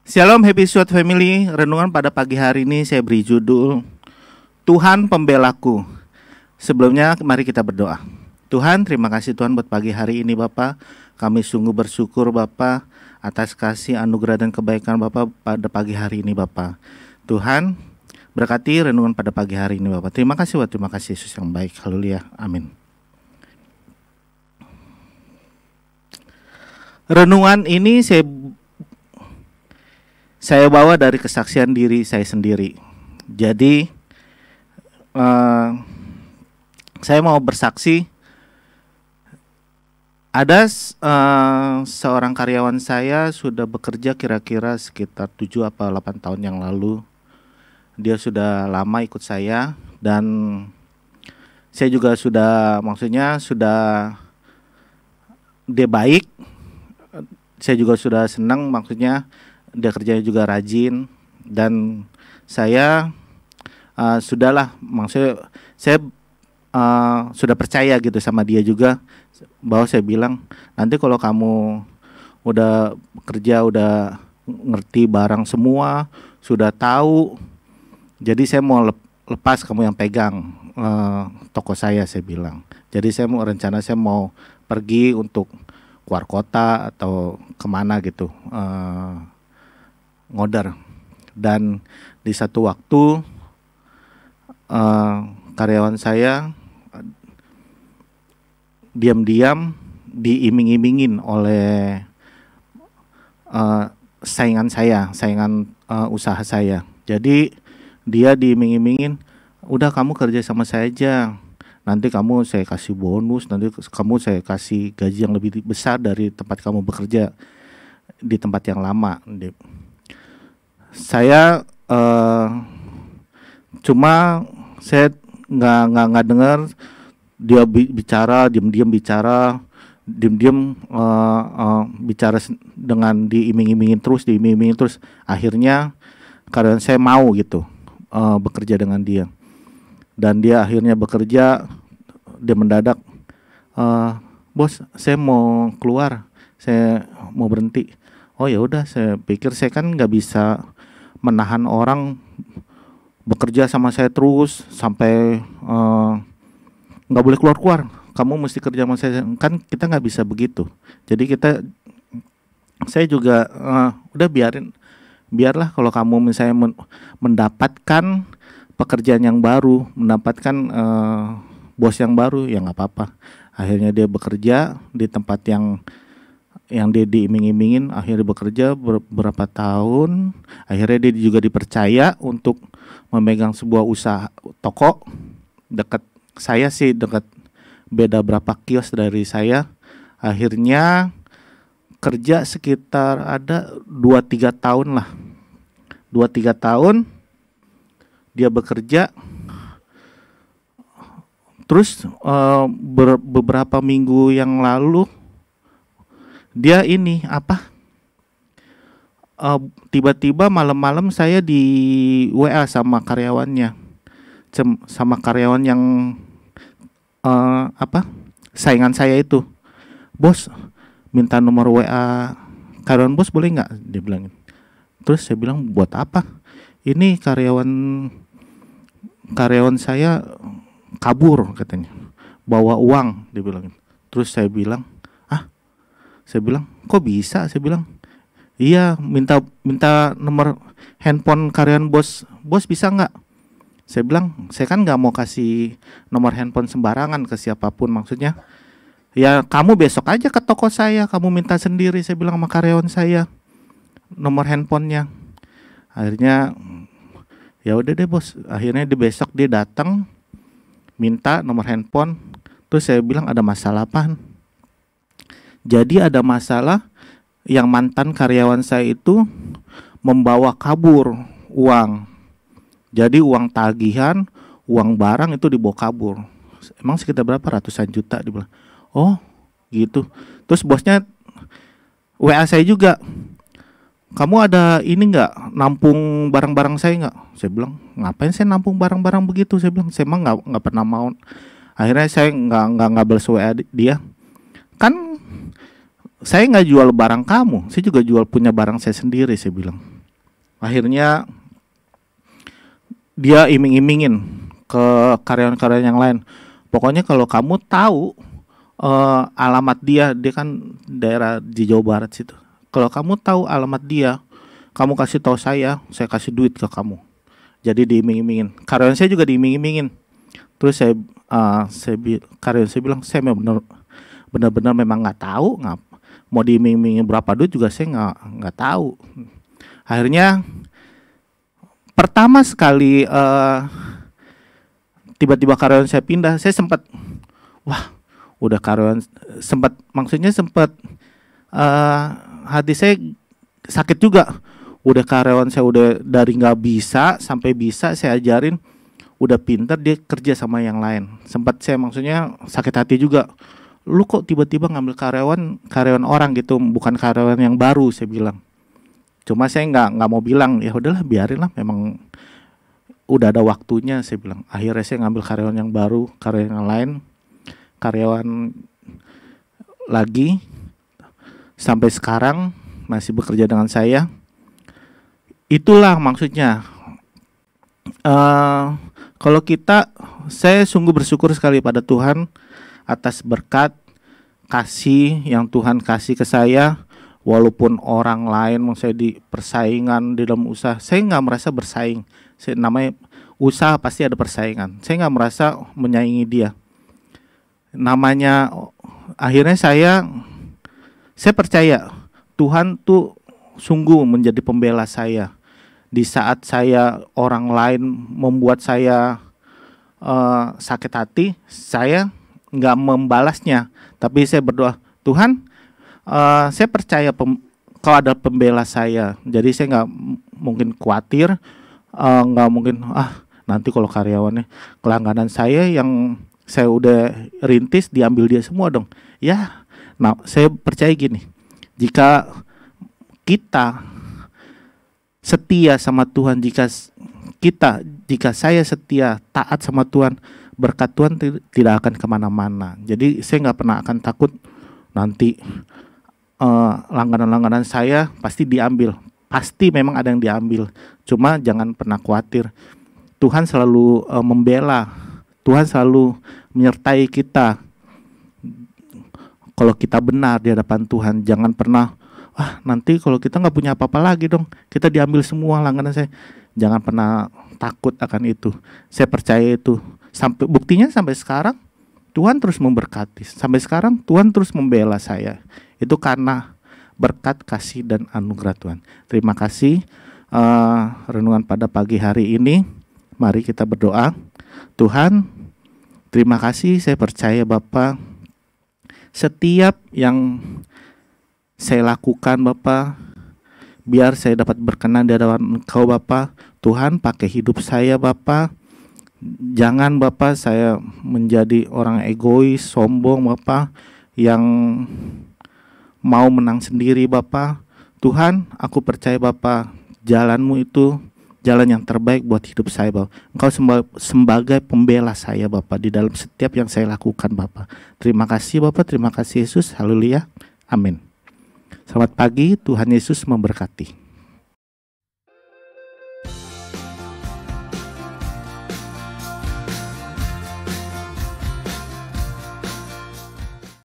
Shalom Happy Sweat Family. Renungan pada pagi hari ini saya beri judul Tuhan Pembelaku. Sebelumnya mari kita berdoa. Tuhan, terima kasih Tuhan buat pagi hari ini Bapak. Kami sungguh bersyukur Bapak atas kasih anugerah dan kebaikan Bapak pada pagi hari ini Bapak. Tuhan, berkati renungan pada pagi hari ini Bapak. Terima kasih Yesus yang baik. Haleluya. Amin. Renungan ini saya bawa dari kesaksian diri saya sendiri. Jadi saya mau bersaksi. Ada seorang karyawan saya sudah bekerja kira-kira sekitar 7 atau 8 tahun yang lalu. Dia sudah lama ikut saya dan saya juga sudah dia baik. Saya juga sudah senang, maksudnya dia kerjanya juga rajin dan saya sudah percaya gitu sama dia juga, bahwa saya bilang nanti kalau kamu udah kerja, udah ngerti barang semua, sudah tahu, jadi saya mau lepas kamu yang pegang toko saya bilang. Jadi saya mau pergi untuk keluar kota atau kemana gitu, ngorder. Dan di satu waktu karyawan saya diam-diam diiming-imingin oleh saingan usaha saya. Jadi dia diiming-imingin, udah kamu kerja sama saya aja, nanti saya kasih bonus, nanti saya kasih gaji yang lebih besar dari tempat kamu bekerja di tempat yang lama. Saya saya nggak dengar dia bicara, diam-diam bicara dengan diiming-imingin terus. Akhirnya karena saya mau gitu bekerja dengan dia, dan dia akhirnya bekerja. Dia mendadak, bos, saya mau keluar, saya mau berhenti. Oh ya udah, saya pikir saya kan nggak bisa menahan orang bekerja sama saya terus sampai nggak boleh keluar. Kamu mesti kerja sama saya, kan kita nggak bisa begitu. Jadi saya juga udah biarlah kalau kamu misalnya mendapatkan pekerjaan yang baru, mendapatkan bos yang baru, ya nggak apa-apa. Akhirnya dia bekerja di tempat yang dia diiming-imingin. Akhirnya bekerja beberapa tahun. Akhirnya dia juga dipercaya untuk memegang sebuah usaha toko dekat saya sih, dekat beda berapa kios dari saya. Akhirnya kerja sekitar ada 2-3 tahun lah. 2-3 tahun dia bekerja. Terus beberapa minggu yang lalu dia tiba-tiba malam-malam saya di WA sama karyawannya, sama karyawan yang saingan saya itu. Bos, minta nomor WA karyawan bos boleh nggak? Dia bilang. Terus saya bilang, buat apa? Ini karyawan saya kabur katanya, bawa uang, dia bilang. Terus saya bilang, kok bisa? Saya bilang, iya, minta nomor handphone karyawan bos bisa nggak? Saya bilang, saya kan nggak mau kasih nomor handphone sembarangan ke siapapun, maksudnya ya kamu besok aja ke toko saya, kamu minta sendiri, saya bilang sama karyawan saya nomor handphonenya. Akhirnya ya udah deh bos. Akhirnya besok dia datang minta nomor handphone. Terus saya bilang, ada masalah apaan? Jadi ada masalah yang mantan karyawan saya itu membawa kabur uang. Jadi uang tagihan, uang barang itu dibawa kabur. Emang sekitar berapa? Ratusan juta, dia bilang. Oh gitu. Terus bosnya WA saya juga, kamu ada ini nggak, nampung barang-barang saya nggak? Saya bilang, ngapain saya nampung barang-barang begitu? Saya bilang, saya emang nggak pernah mau. Akhirnya saya nggak balas WA dia. Kan saya nggak jual barang kamu, saya juga jual punya barang saya sendiri, saya bilang. Akhirnya dia iming-imingin ke karyawan-karyawan yang lain. Pokoknya kalau kamu tahu alamat dia kan daerah di Jawa Barat situ. Kalau kamu tahu alamat dia, kamu kasih tahu saya kasih duit ke kamu. Jadi diiming-imingin. Karyawan saya juga diiming-imingin. Terus karyawan saya bilang, saya benar-benar memang nggak tahu, mau diiming-imingin berapa duit juga saya nggak tahu. Akhirnya pertama sekali tiba-tiba karyawan saya pindah, saya sempat udah karyawan maksudnya hati saya sakit juga. Udah karyawan saya udah dari nggak bisa sampai bisa, saya ajarin, udah pintar, dia kerja sama yang lain. Sempat saya maksudnya sakit hati juga. Lu kok tiba-tiba ngambil karyawan orang gitu, bukan karyawan yang baru, saya bilang. Cuma saya nggak mau bilang, ya udahlah biarin lah, memang udah ada waktunya, saya bilang. Akhirnya saya ngambil karyawan yang baru, karyawan yang lain, karyawan lagi sampai sekarang masih bekerja dengan saya. Itulah maksudnya. Kalau saya sungguh bersyukur sekali pada Tuhan atas berkat kasih yang Tuhan kasih ke saya. Walaupun orang lain saya di persaingan di dalam usaha, saya nggak merasa bersaing. Namanya usaha pasti ada persaingan. Saya nggak merasa menyaingi dia. Namanya akhirnya saya percaya Tuhan tuh sungguh menjadi pembela saya. Di saat orang lain membuat saya sakit hati, saya nggak membalasnya, tapi saya berdoa, Tuhan, saya percaya kau ada pembela saya. Jadi saya nggak mungkin khawatir, nggak mungkin nanti kalau karyawannya kelangganan saya yang saya udah rintis diambil dia semua dong. Ya, nah saya percaya gini, jika kita setia sama Tuhan, jika saya setia taat sama Tuhan, berkat Tuhan tidak akan kemana-mana. Jadi saya nggak pernah akan takut nanti langganan-langganan saya pasti diambil. Pasti memang ada yang diambil. Cuma jangan pernah khawatir. Tuhan selalu membela. Tuhan selalu menyertai kita. Kalau kita benar di hadapan Tuhan, jangan pernah nanti kalau kita nggak punya apa-apa lagi dong, kita diambil semua langganan saya. Jangan pernah takut akan itu. Saya percaya itu. Buktinya sampai sekarang Tuhan terus memberkati. Sampai sekarang Tuhan terus membela saya. Itu karena berkat kasih dan anugerah Tuhan. Terima kasih renungan pada pagi hari ini. Mari kita berdoa. Tuhan, terima kasih, saya percaya Bapa, setiap yang saya lakukan Bapa, biar saya dapat berkenan di hadapan Engkau Bapa. Tuhan, pakai hidup saya Bapa. Jangan Bapa saya menjadi orang egois, sombong Bapa, yang mau menang sendiri Bapa. Tuhan, aku percaya Bapa, jalan-Mu itu jalan yang terbaik buat hidup saya Bapa. Engkau sebagai pembela saya Bapa di dalam setiap yang saya lakukan Bapa. Terima kasih Bapa, terima kasih Yesus. Haleluya. Amin. Selamat pagi, Tuhan Yesus memberkati.